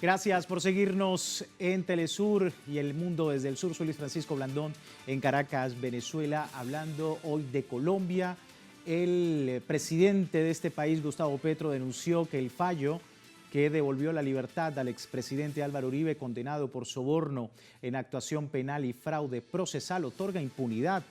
Gracias por seguirnos en Telesur y El Mundo desde el Sur. Soy Luis Francisco Blandón en Caracas, Venezuela, hablando hoy de Colombia. El presidente de este país, Gustavo Petro, denunció que el fallo que devolvió la libertad al expresidente Álvaro Uribe, condenado por soborno en actuación penal y fraude procesal, otorga impunidad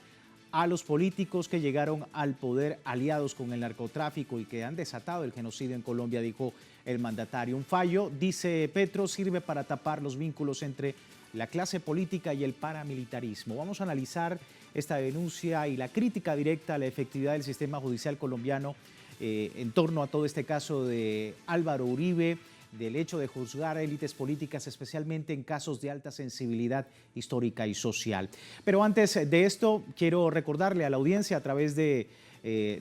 a los políticos que llegaron al poder aliados con el narcotráfico y que han desatado el genocidio en Colombia, dijo el mandatario. Un fallo, dice Petro, sirve para tapar los vínculos entre la clase política y el paramilitarismo. Vamos a analizar esta denuncia y la crítica directa a la efectividad del sistema judicial colombiano en torno a todo este caso de Álvaro Uribe, del hecho de juzgar a élites políticas, especialmente en casos de alta sensibilidad histórica y social. Pero antes de esto, quiero recordarle a la audiencia a través de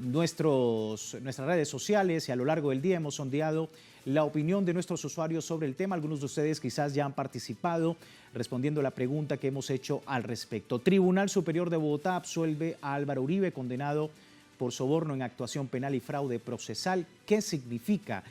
nuestras redes sociales y a lo largo del día hemos sondeado la opinión de nuestros usuarios sobre el tema. Algunos de ustedes quizás ya han participado respondiendo a la pregunta que hemos hecho al respecto. Tribunal Superior de Bogotá absuelve a Álvaro Uribe, condenado por soborno en actuación penal y fraude procesal. ¿Qué significa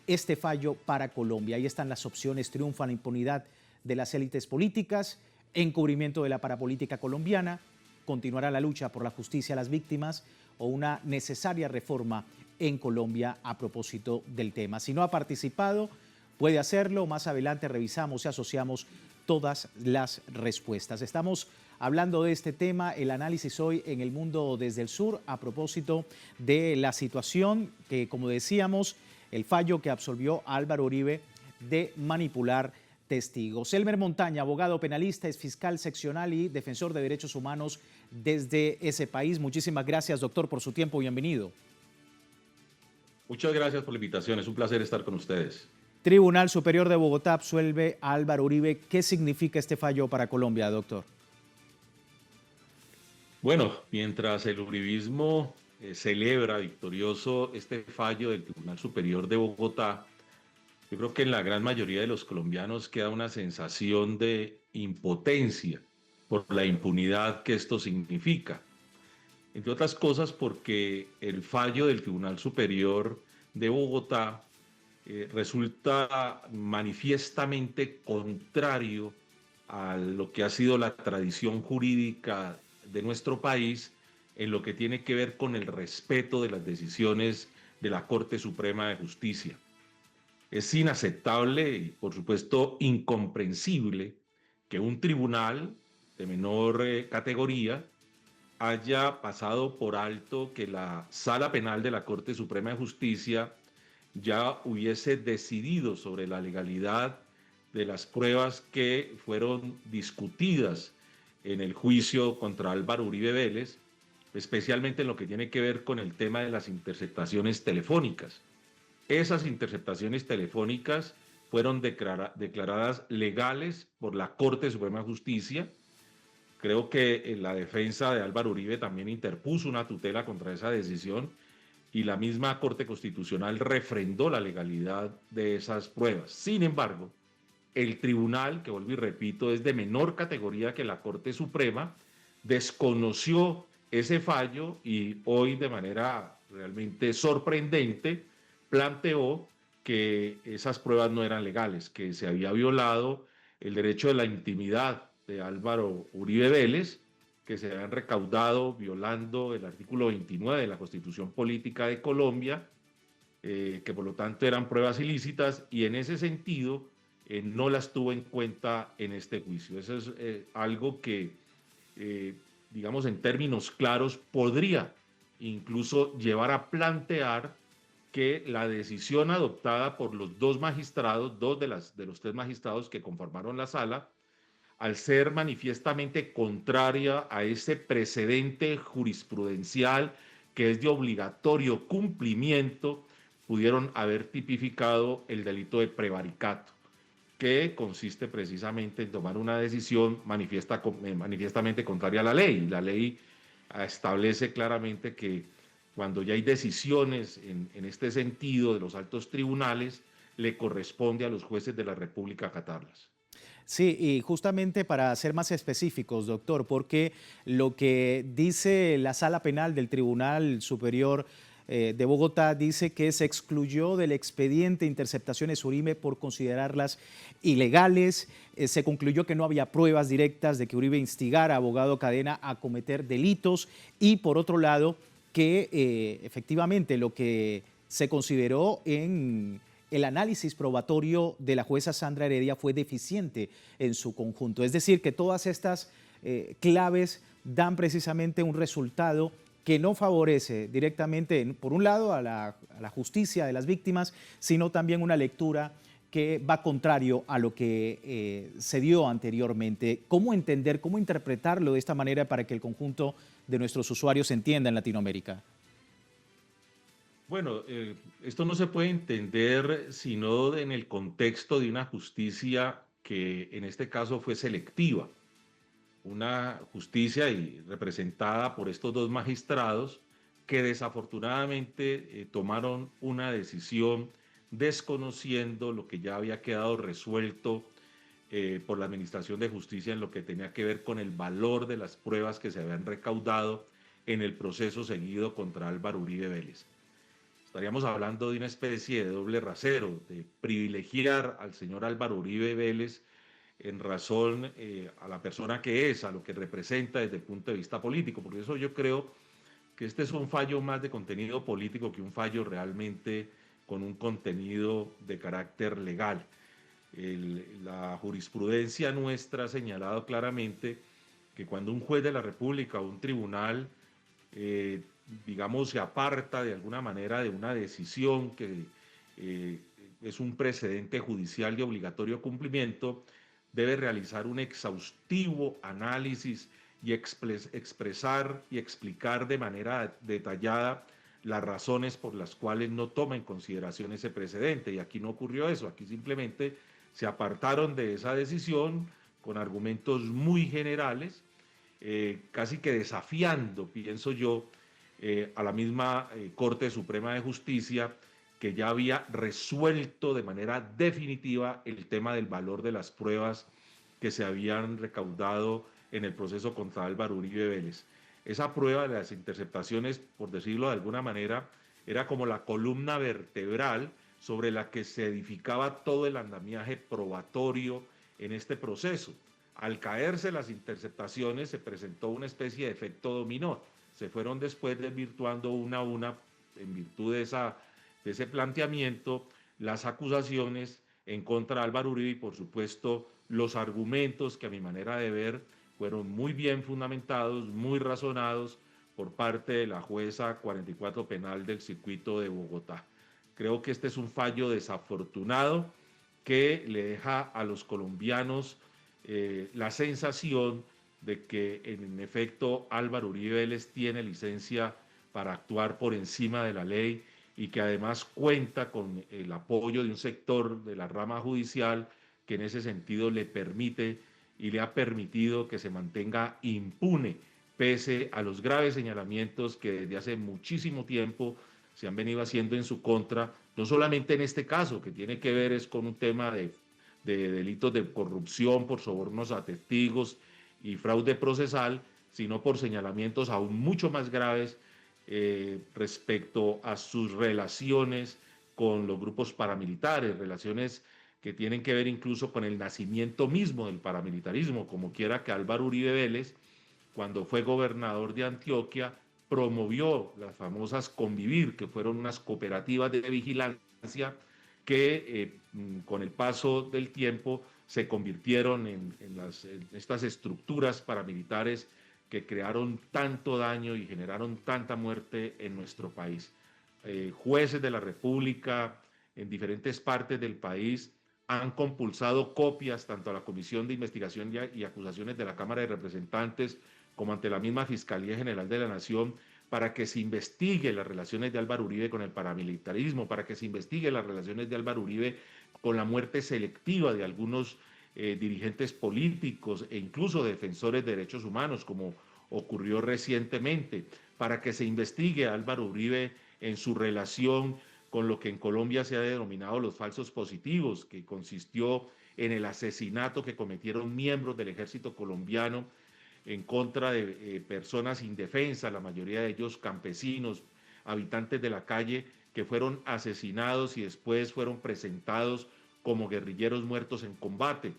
este fallo para Colombia? Ahí están las opciones: triunfa la impunidad de las élites políticas, encubrimiento de la parapolítica colombiana, continuará la lucha por la justicia a las víctimas o una necesaria reforma en Colombia a propósito del tema. Si no ha participado, puede hacerlo. Más adelante revisamos y asociamos todas las respuestas. Estamos hablando de este tema, el análisis hoy en El Mundo desde el Sur, a propósito de la situación que, como decíamos, el fallo que absolvió a Álvaro Uribe de manipular testigos. Elmer Montaña, abogado penalista, es fiscal seccional y defensor de derechos humanos desde ese país. Muchísimas gracias, doctor, por su tiempo. Bienvenido. Muchas gracias por la invitación. Es un placer estar con ustedes. Tribunal Superior de Bogotá absuelve a Álvaro Uribe. ¿Qué significa este fallo para Colombia, doctor? Bueno, mientras el uribismo celebra victorioso este fallo del Tribunal Superior de Bogotá, yo creo que en la gran mayoría de los colombianos queda una sensación de impotencia por la impunidad que esto significa. Entre otras cosas porque el fallo del Tribunal Superior de Bogotá resulta manifiestamente contrario a lo que ha sido la tradición jurídica de nuestro país en lo que tiene que ver con el respeto de las decisiones de la Corte Suprema de Justicia. Es inaceptable y, por supuesto, incomprensible que un tribunal de menor categoría haya pasado por alto que la Sala Penal de la Corte Suprema de Justicia ya hubiese decidido sobre la legalidad de las pruebas que fueron discutidas en el juicio contra Álvaro Uribe Vélez, especialmente en lo que tiene que ver con el tema de las interceptaciones telefónicas. Esas interceptaciones telefónicas fueron declaradas legales por la Corte Suprema de Justicia. Creo que la defensa de Álvaro Uribe también interpuso una tutela contra esa decisión y la misma Corte Constitucional refrendó la legalidad de esas pruebas. Sin embargo, el tribunal, que vuelvo y repito, es de menor categoría que la Corte Suprema, desconoció ese fallo y hoy de manera realmente sorprendente planteó que esas pruebas no eran legales, que se había violado el derecho de la intimidad de Álvaro Uribe Vélez, que se habían recaudado violando el artículo 29 de la Constitución Política de Colombia, que por lo tanto eran pruebas ilícitas y en ese sentido no las tuvo en cuenta en este juicio. Eso es algo que, digamos en términos claros, podría incluso llevar a plantear que la decisión adoptada por los dos magistrados, dos de los tres magistrados que conformaron la sala, al ser manifiestamente contraria a ese precedente jurisprudencial que es de obligatorio cumplimiento, pudieron haber tipificado el delito de prevaricato, que consiste precisamente en tomar una decisión manifiestamente contraria a la ley. La ley establece claramente que cuando ya hay decisiones en este sentido de los altos tribunales, le corresponde a los jueces de la República acatarlas. Sí, y justamente para ser más específicos, doctor, porque lo que dice la Sala Penal del Tribunal Superior de Bogotá dice que se excluyó del expediente interceptaciones Uribe por considerarlas ilegales. Se concluyó que no había pruebas directas de que Uribe instigara a Abogado Cadena a cometer delitos y, por otro lado, que efectivamente lo que se consideró en el análisis probatorio de la jueza Sandra Heredia fue deficiente en su conjunto. Es decir, que todas estas claves dan precisamente un resultado que no favorece directamente, por un lado, a la justicia de las víctimas, sino también una lectura que va contrario a lo que se dio anteriormente. ¿Cómo entender, cómo interpretarlo de esta manera para que el conjunto de nuestros usuarios entienda en Latinoamérica? Bueno, esto no se puede entender sino en el contexto de una justicia que en este caso fue selectiva, una justicia representada por estos dos magistrados que desafortunadamente tomaron una decisión desconociendo lo que ya había quedado resuelto por la Administración de Justicia en lo que tenía que ver con el valor de las pruebas que se habían recaudado en el proceso seguido contra Álvaro Uribe Vélez. Estaríamos hablando de una especie de doble rasero, de privilegiar al señor Álvaro Uribe Vélez en razón a la persona que es, a lo que representa desde el punto de vista político. Por eso yo creo que este es un fallo más de contenido político que un fallo realmente con un contenido de carácter legal. La jurisprudencia nuestra ha señalado claramente que cuando un juez de la República o un tribunal digamos, se aparta de alguna manera de una decisión que es un precedente judicial de obligatorio cumplimiento, debe realizar un exhaustivo análisis y expresar y explicar de manera detallada las razones por las cuales no toma en consideración ese precedente. Y aquí no ocurrió eso, aquí simplemente se apartaron de esa decisión con argumentos muy generales, casi que desafiando, pienso yo, a la misma Corte Suprema de Justicia, que ya había resuelto de manera definitiva el tema del valor de las pruebas que se habían recaudado en el proceso contra Álvaro Uribe Vélez. Esa prueba de las interceptaciones, por decirlo de alguna manera, era como la columna vertebral sobre la que se edificaba todo el andamiaje probatorio en este proceso. Al caerse las interceptaciones se presentó una especie de efecto dominó. Se fueron después desvirtuando una a una en virtud de ese planteamiento las acusaciones en contra de Álvaro Uribe y por supuesto los argumentos que a mi manera de ver fueron muy bien fundamentados, muy razonados por parte de la jueza 44 penal del circuito de Bogotá. Creo que este es un fallo desafortunado que le deja a los colombianos la sensación de que en efecto Álvaro Uribe Vélez tiene licencia para actuar por encima de la ley y que además cuenta con el apoyo de un sector de la rama judicial que en ese sentido le permite y le ha permitido que se mantenga impune pese a los graves señalamientos que desde hace muchísimo tiempo se han venido haciendo en su contra, no solamente en este caso, que tiene que ver es con un tema de delitos de corrupción por sobornos a testigos y fraude procesal, sino por señalamientos aún mucho más graves respecto a sus relaciones con los grupos paramilitares, relaciones que tienen que ver incluso con el nacimiento mismo del paramilitarismo, como quiera que Álvaro Uribe Vélez, cuando fue gobernador de Antioquia, promovió las famosas Convivir, que fueron unas cooperativas de vigilancia que con el paso del tiempo se convirtieron en estas estructuras paramilitares que crearon tanto daño y generaron tanta muerte en nuestro país. Jueces de la República en diferentes partes del país han compulsado copias tanto a la Comisión de Investigación y Acusaciones de la Cámara de Representantes como ante la misma Fiscalía General de la Nación para que se investigue las relaciones de Álvaro Uribe con el paramilitarismo, para que se investigue las relaciones de Álvaro Uribe con la muerte selectiva de algunos dirigentes políticos e incluso defensores de derechos humanos, como ocurrió recientemente, para que se investigue a Álvaro Uribe en su relación con lo que en Colombia se ha denominado los falsos positivos, que consistió en el asesinato que cometieron miembros del ejército colombiano en contra de personas indefensas, la mayoría de ellos campesinos, habitantes de la calle que fueron asesinados y después fueron presentados como guerrilleros muertos en combate.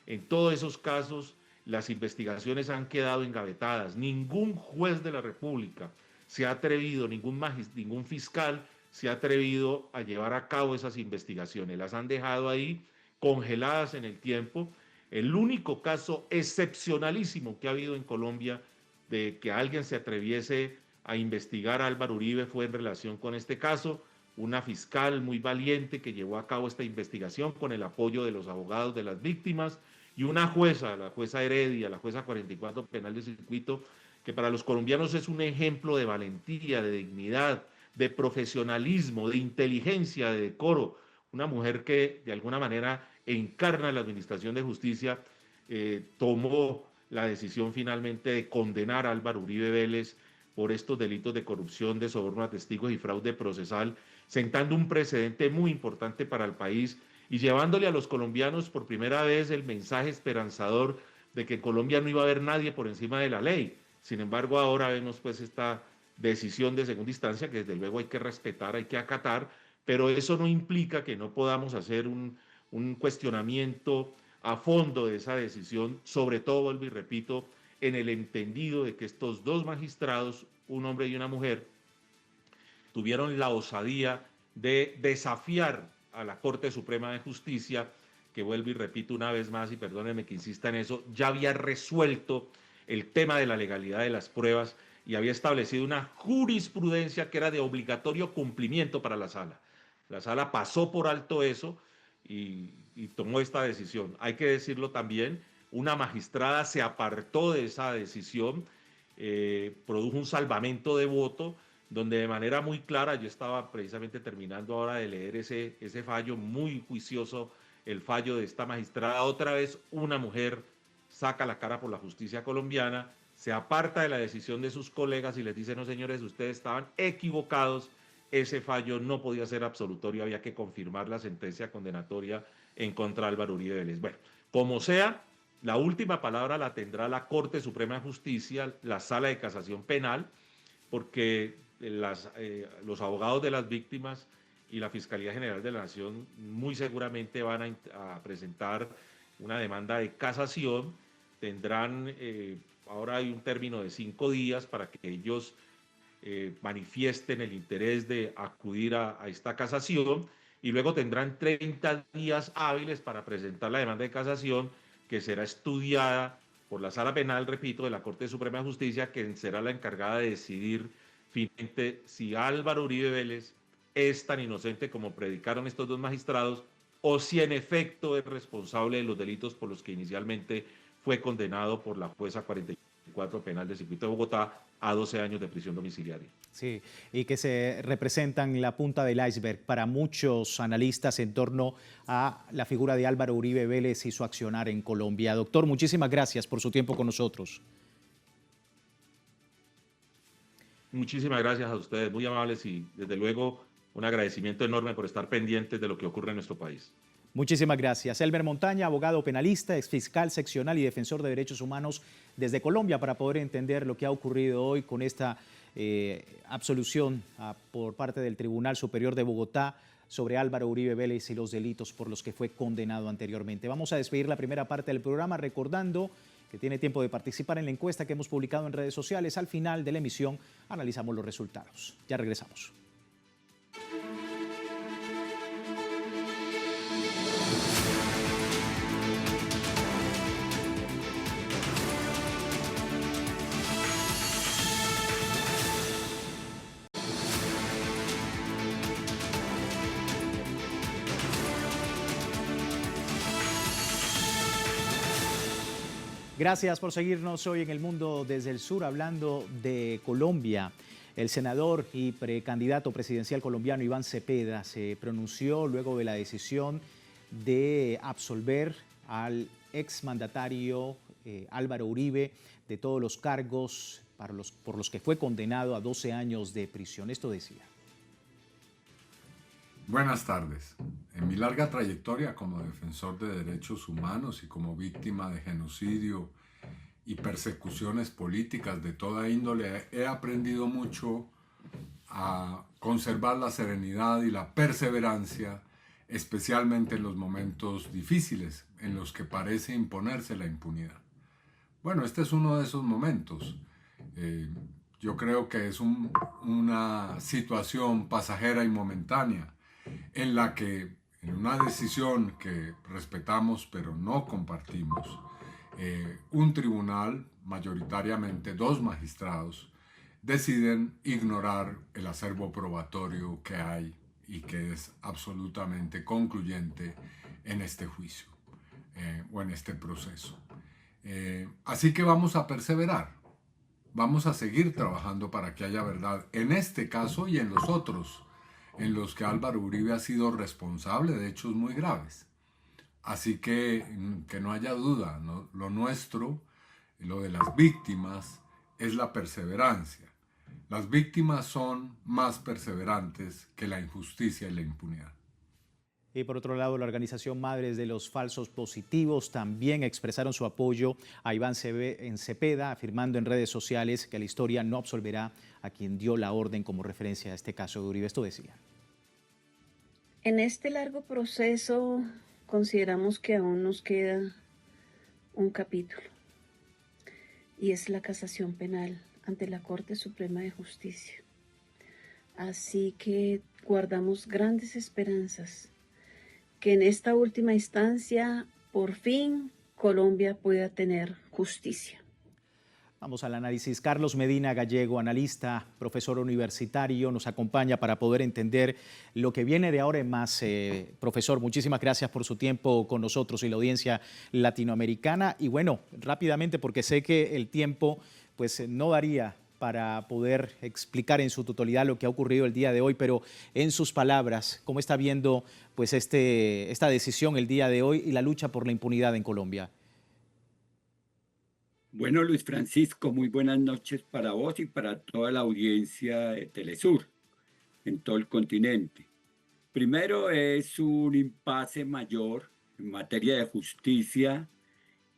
En todos esos casos, las investigaciones han quedado engavetadas. Ningún juez de la República se ha atrevido, ningún fiscal se ha atrevido a llevar a cabo esas investigaciones. Las han dejado ahí congeladas en el tiempo. El único caso excepcionalísimo que ha habido en Colombia de que alguien se atreviese a investigar a Álvaro Uribe fue en relación con este caso. Una fiscal muy valiente que llevó a cabo esta investigación con el apoyo de los abogados de las víctimas y una jueza, la jueza Heredia, la jueza 44 Penal de Circuito, que para los colombianos es un ejemplo de valentía, de dignidad, de profesionalismo, de inteligencia, de decoro. Una mujer que de alguna manera encarna la administración de justicia, tomó la decisión finalmente de condenar a Álvaro Uribe Vélez por estos delitos de corrupción, de soborno a testigos y fraude procesal, sentando un precedente muy importante para el país y llevándole a los colombianos por primera vez el mensaje esperanzador de que en Colombia no iba a haber nadie por encima de la ley. Sin embargo, ahora vemos pues esta decisión de segunda instancia que desde luego hay que respetar, hay que acatar, pero eso no implica que no podamos hacer un cuestionamiento a fondo de esa decisión, sobre todo, vuelvo y repito, en el entendido de que estos dos magistrados, un hombre y una mujer, tuvieron la osadía de desafiar a la Corte Suprema de Justicia, que vuelvo y repito una vez más, y perdónenme que insista en eso, ya había resuelto el tema de la legalidad de las pruebas y había establecido una jurisprudencia que era de obligatorio cumplimiento para la sala. La sala pasó por alto eso y tomó esta decisión. Hay que decirlo también, una magistrada se apartó de esa decisión, produjo un salvamento de voto, donde de manera muy clara, yo estaba precisamente terminando ahora de leer ese fallo, muy juicioso el fallo de esta magistrada, otra vez una mujer saca la cara por la justicia colombiana, se aparta de la decisión de sus colegas y les dice, no señores, ustedes estaban equivocados, ese fallo no podía ser absolutorio, había que confirmar la sentencia condenatoria en contra de Álvaro Uribe Vélez. Bueno, como sea, la última palabra la tendrá la Corte Suprema de Justicia, la Sala de Casación Penal, porque los abogados de las víctimas y la Fiscalía General de la Nación muy seguramente van a presentar una demanda de casación. Tendrán, ahora hay un término de 5 días para que ellos manifiesten el interés de acudir a esta casación y luego tendrán 30 días hábiles para presentar la demanda de casación que será estudiada por la Sala Penal, repito, de la Corte Suprema de Justicia, que será la encargada de decidir finalmente si Álvaro Uribe Vélez es tan inocente como predicaron estos dos magistrados o si en efecto es responsable de los delitos por los que inicialmente fue condenado por la jueza 44 Penal del Circuito de Bogotá a 12 años de prisión domiciliaria. Sí, y que se representan la punta del iceberg para muchos analistas en torno a la figura de Álvaro Uribe Vélez y su accionar en Colombia. Doctor, muchísimas gracias por su tiempo con nosotros. Muchísimas gracias a ustedes, muy amables y desde luego un agradecimiento enorme por estar pendientes de lo que ocurre en nuestro país. Muchísimas gracias. Elmer Montaña, abogado penalista, exfiscal seccional y defensor de derechos humanos desde Colombia, para poder entender lo que ha ocurrido hoy con esta absolución por parte del Tribunal Superior de Bogotá sobre Álvaro Uribe Vélez y los delitos por los que fue condenado anteriormente. Vamos a despedir la primera parte del programa recordando que tiene tiempo de participar en la encuesta que hemos publicado en redes sociales. Al final de la emisión analizamos los resultados. Ya regresamos. Gracias por seguirnos hoy en El Mundo desde el Sur, hablando de Colombia. El senador y precandidato presidencial colombiano Iván Cepeda se pronunció luego de la decisión de absolver al exmandatario Álvaro Uribe de todos los cargos por los que fue condenado a 12 años de prisión. Esto decía. Buenas tardes. En mi larga trayectoria como defensor de derechos humanos y como víctima de genocidio y persecuciones políticas de toda índole, he aprendido mucho a conservar la serenidad y la perseverancia, especialmente en los momentos difíciles en los que parece imponerse la impunidad. Bueno, este es uno de esos momentos. Yo creo que es una situación pasajera y momentánea en la que, en una decisión que respetamos pero no compartimos, un tribunal, mayoritariamente dos magistrados, deciden ignorar el acervo probatorio que hay y que es absolutamente concluyente en este juicio o en este proceso. Así que vamos a perseverar, vamos a seguir trabajando para que haya verdad en este caso y en los otros, en los que Álvaro Uribe ha sido responsable de hechos muy graves. Así que no haya duda, ¿no? Lo nuestro, lo de las víctimas, es la perseverancia. Las víctimas son más perseverantes que la injusticia y la impunidad. Y por otro lado, la organización Madres de los Falsos Positivos también expresaron su apoyo a Iván Cepeda, afirmando en redes sociales que la historia no absolverá a quien dio la orden como referencia a este caso de Uribe. Esto decía. En este largo proceso consideramos que aún nos queda un capítulo, y es la casación penal ante la Corte Suprema de Justicia. Así que guardamos grandes esperanzas que en esta última instancia, por fin, Colombia pueda tener justicia. Vamos al análisis. Carlos Medina Gallego, analista, profesor universitario, nos acompaña para poder entender lo que viene de ahora en más. Profesor, muchísimas gracias por su tiempo con nosotros y la audiencia latinoamericana. Y bueno, rápidamente, porque sé que el tiempo pues no daría para poder explicar en su totalidad lo que ha ocurrido el día de hoy, pero en sus palabras, ¿cómo está viendo pues esta decisión el día de hoy y la lucha por la impunidad en Colombia? Bueno, Luis Francisco, muy buenas noches para vos y para toda la audiencia de Telesur en todo el continente. Primero, es un impasse mayor en materia de justicia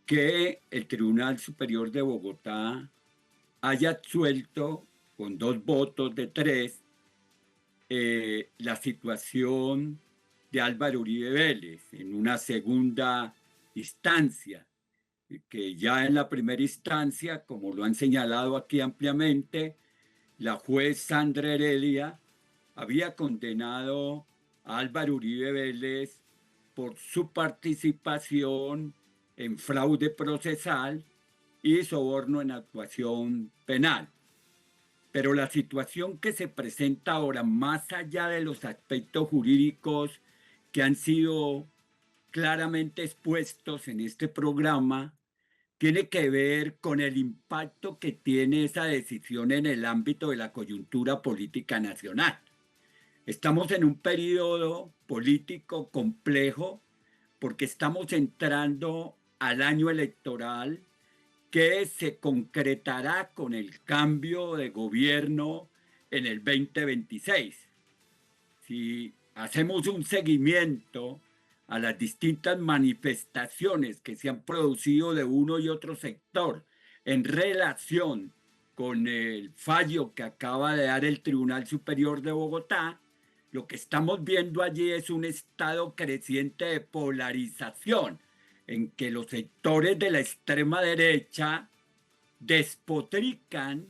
que el Tribunal Superior de Bogotá haya absuelto con 2 votos de 3 la situación de Álvaro Uribe Vélez en una segunda instancia, que ya en la primera instancia, como lo han señalado aquí ampliamente, la juez Sandra Heredia había condenado a Álvaro Uribe Vélez por su participación en fraude procesal y soborno en actuación penal. Pero la situación que se presenta ahora, más allá de los aspectos jurídicos que han sido claramente expuestos en este programa, tiene que ver con el impacto que tiene esa decisión en el ámbito de la coyuntura política nacional. Estamos en un periodo político complejo porque estamos entrando al año electoral que se concretará con el cambio de gobierno en el 2026. Si hacemos un seguimiento a las distintas manifestaciones que se han producido de uno y otro sector en relación con el fallo que acaba de dar el Tribunal Superior de Bogotá, lo que estamos viendo allí es un estado creciente de polarización en que los sectores de la extrema derecha despotrican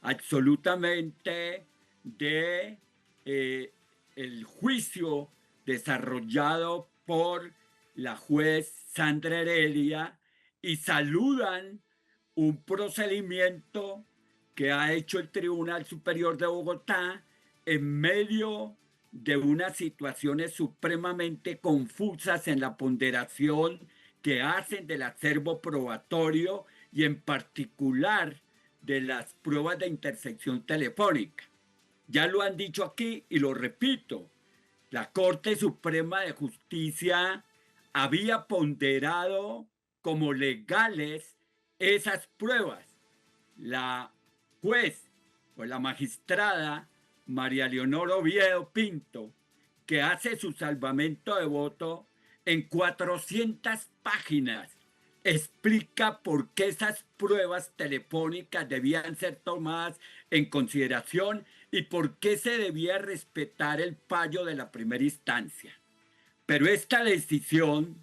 absolutamente de el juicio desarrollado por la juez Sandra Heredia y saludan un procedimiento que ha hecho el Tribunal Superior de Bogotá en medio de unas situaciones supremamente confusas en la ponderación que hacen del acervo probatorio y en particular de las pruebas de intersección telefónica. Ya lo han dicho aquí y lo repito, la Corte Suprema de Justicia había ponderado como legales esas pruebas. La juez o la magistrada María Leonor Oviedo Pinto, que hace su salvamento de voto en 400 páginas, explica por qué esas pruebas telefónicas debían ser tomadas en consideración y por qué se debía respetar el fallo de la primera instancia. Pero esta decisión,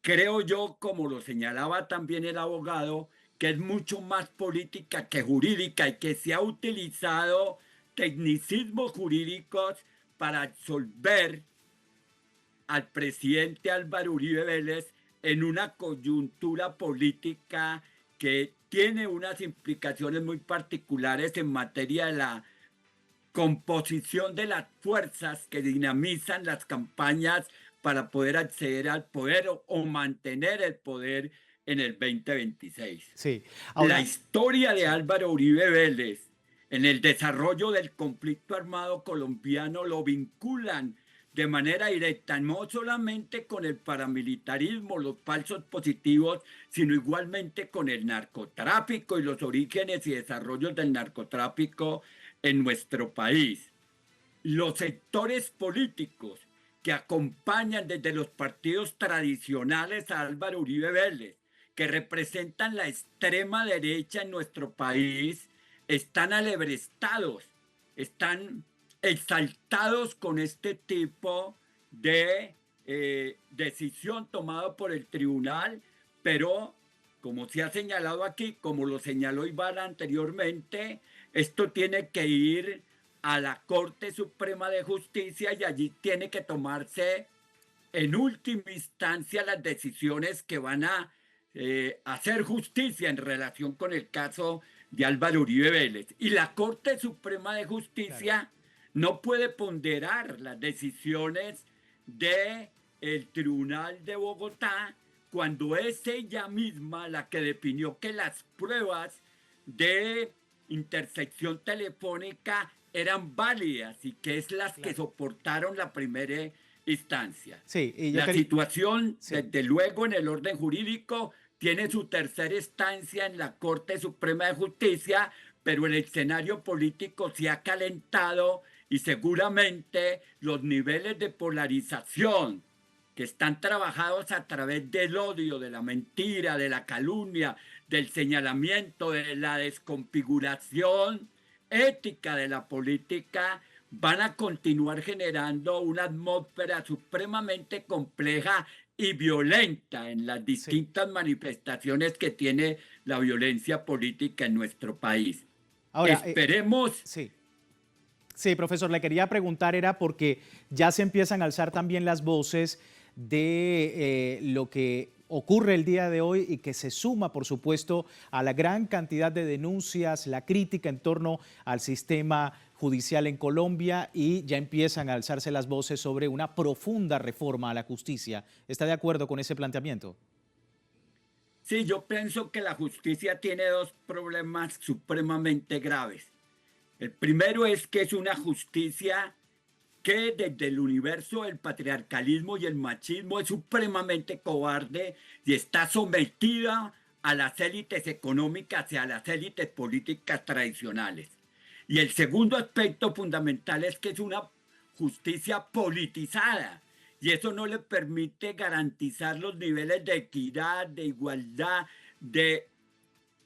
creo yo, como lo señalaba también el abogado, que es mucho más política que jurídica y que se ha utilizado tecnicismos jurídicos para absolver al presidente Álvaro Uribe Vélez en una coyuntura política que tiene unas implicaciones muy particulares en materia de la composición de las fuerzas que dinamizan las campañas para poder acceder al poder o mantener el poder en el 2026. Sí. La historia de Álvaro Uribe Vélez en el desarrollo del conflicto armado colombiano lo vinculan de manera directa, no solamente con el paramilitarismo, los falsos positivos, sino igualmente con el narcotráfico y los orígenes y desarrollos del narcotráfico en nuestro país. Los sectores políticos que acompañan desde los partidos tradicionales a Álvaro Uribe Vélez, que representan la extrema derecha en nuestro país, están alebrestados, están exaltados con este tipo de decisión tomada por el tribunal, pero como se ha señalado aquí, como lo señaló Iván anteriormente, esto tiene que ir a la Corte Suprema de Justicia y allí tiene que tomarse en última instancia las decisiones que van a hacer justicia en relación con el caso de Álvaro Uribe Vélez. Y la Corte Suprema de Justicia no puede ponderar las decisiones del Tribunal de Bogotá cuando es ella misma la que definió que las pruebas de intersección telefónica eran válidas y que es las que soportaron la primera instancia. Sí, y la situación, desde luego, en el orden jurídico, tiene su tercera instancia en la Corte Suprema de Justicia, pero el escenario político se ha calentado y seguramente los niveles de polarización que están trabajados a través del odio, de la mentira, de la calumnia, del señalamiento, de la desconfiguración ética de la política, van a continuar generando una atmósfera supremamente compleja y violenta en las distintas manifestaciones que tiene la violencia política en nuestro país. Ahora, esperemos... Sí, profesor, le quería preguntar, era porque ya se empiezan a alzar también las voces de lo que ocurre el día de hoy y que se suma, por supuesto, a la gran cantidad de denuncias, la crítica en torno al sistema judicial en Colombia, y ya empiezan a alzarse las voces sobre una profunda reforma a la justicia. ¿Está de acuerdo con ese planteamiento? Sí, yo pienso que la justicia tiene dos problemas supremamente graves. El primero es que es una justicia que desde el universo del patriarcalismo y el machismo es supremamente cobarde y está sometida a las élites económicas y a las élites políticas tradicionales. Y el segundo aspecto fundamental es que es una justicia politizada y eso no le permite garantizar los niveles de equidad, de igualdad, de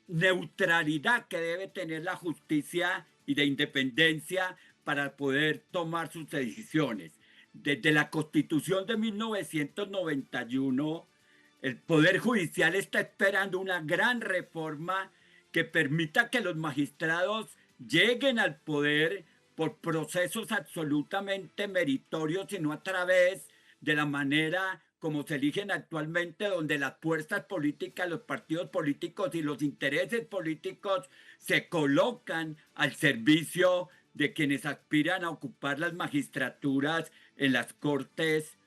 neutralidad que debe tener la justicia y de independencia para poder tomar sus decisiones. Desde la Constitución de 1991, el Poder Judicial está esperando una gran reforma que permita que los magistrados lleguen al poder por procesos absolutamente meritorios y no a través de la manera como se eligen actualmente, donde las fuerzas políticas, los partidos políticos y los intereses políticos se colocan al servicio de quienes aspiran a ocupar las magistraturas en las Cortes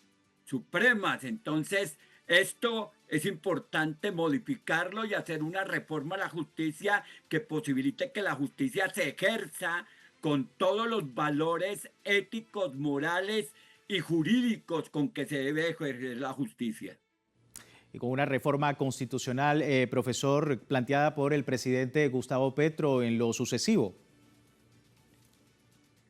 Supremas. Entonces, esto es importante modificarlo y hacer una reforma a la justicia que posibilite que la justicia se ejerza con todos los valores éticos, morales y jurídicos con que se debe ejercer la justicia. Y con una reforma constitucional, profesor, planteada por el presidente Gustavo Petro en lo sucesivo.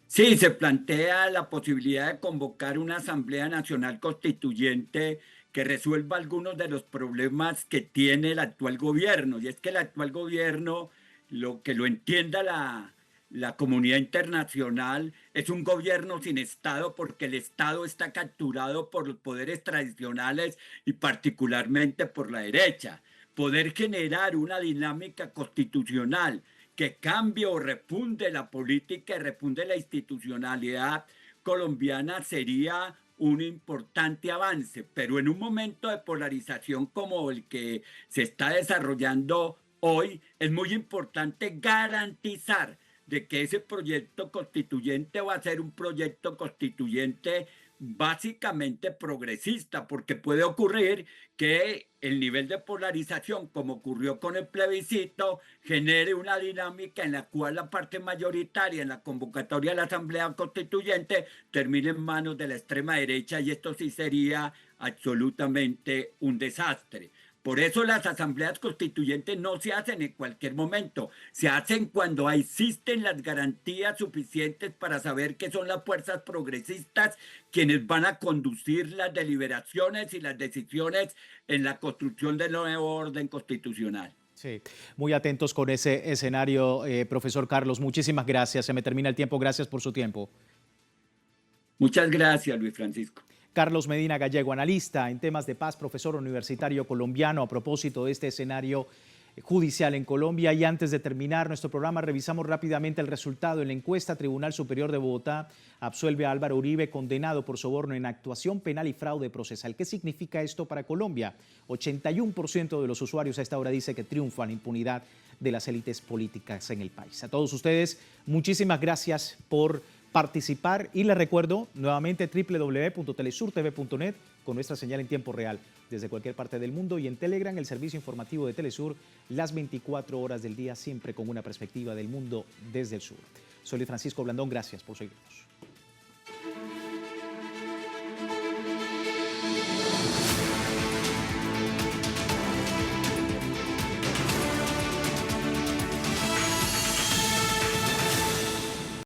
Sí, se plantea la posibilidad de convocar una Asamblea Nacional Constituyente que resuelva algunos de los problemas que tiene el actual gobierno. Y es que el actual gobierno, lo que lo entienda la comunidad internacional es un gobierno sin Estado porque el Estado está capturado por los poderes tradicionales y particularmente por la derecha. Poder generar una dinámica constitucional que cambie o refunde la política y refunde la institucionalidad colombiana sería un importante avance, pero en un momento de polarización como el que se está desarrollando hoy, es muy importante garantizar de que ese proyecto constituyente va a ser un proyecto constituyente básicamente progresista, porque puede ocurrir que el nivel de polarización, como ocurrió con el plebiscito, genere una dinámica en la cual la parte mayoritaria en la convocatoria de la Asamblea Constituyente termine en manos de la extrema derecha, y esto sí sería absolutamente un desastre. Por eso las asambleas constituyentes no se hacen en cualquier momento, se hacen cuando existen las garantías suficientes para saber que son las fuerzas progresistas quienes van a conducir las deliberaciones y las decisiones en la construcción del nuevo orden constitucional. Sí, muy atentos con ese escenario, profesor Carlos. Muchísimas gracias. Se me termina el tiempo. Gracias por su tiempo. Muchas gracias, Luis Francisco. Carlos Medina Gallego, analista en temas de paz, profesor universitario colombiano, a propósito de este escenario judicial en Colombia. Y antes de terminar nuestro programa, revisamos rápidamente el resultado en la encuesta. Tribunal Superior de Bogotá absuelve a Álvaro Uribe, condenado por soborno en actuación penal y fraude procesal. ¿Qué significa esto para Colombia? 81% de los usuarios a esta hora dice que triunfa la impunidad de las élites políticas en el país. A todos ustedes, muchísimas gracias por participar, y les recuerdo nuevamente www.telesurtv.net con nuestra señal en tiempo real desde cualquier parte del mundo, y en Telegram, el servicio informativo de Telesur, las 24 horas del día, siempre con una perspectiva del mundo desde el sur. Soy Luis Francisco Blandón, gracias por seguirnos.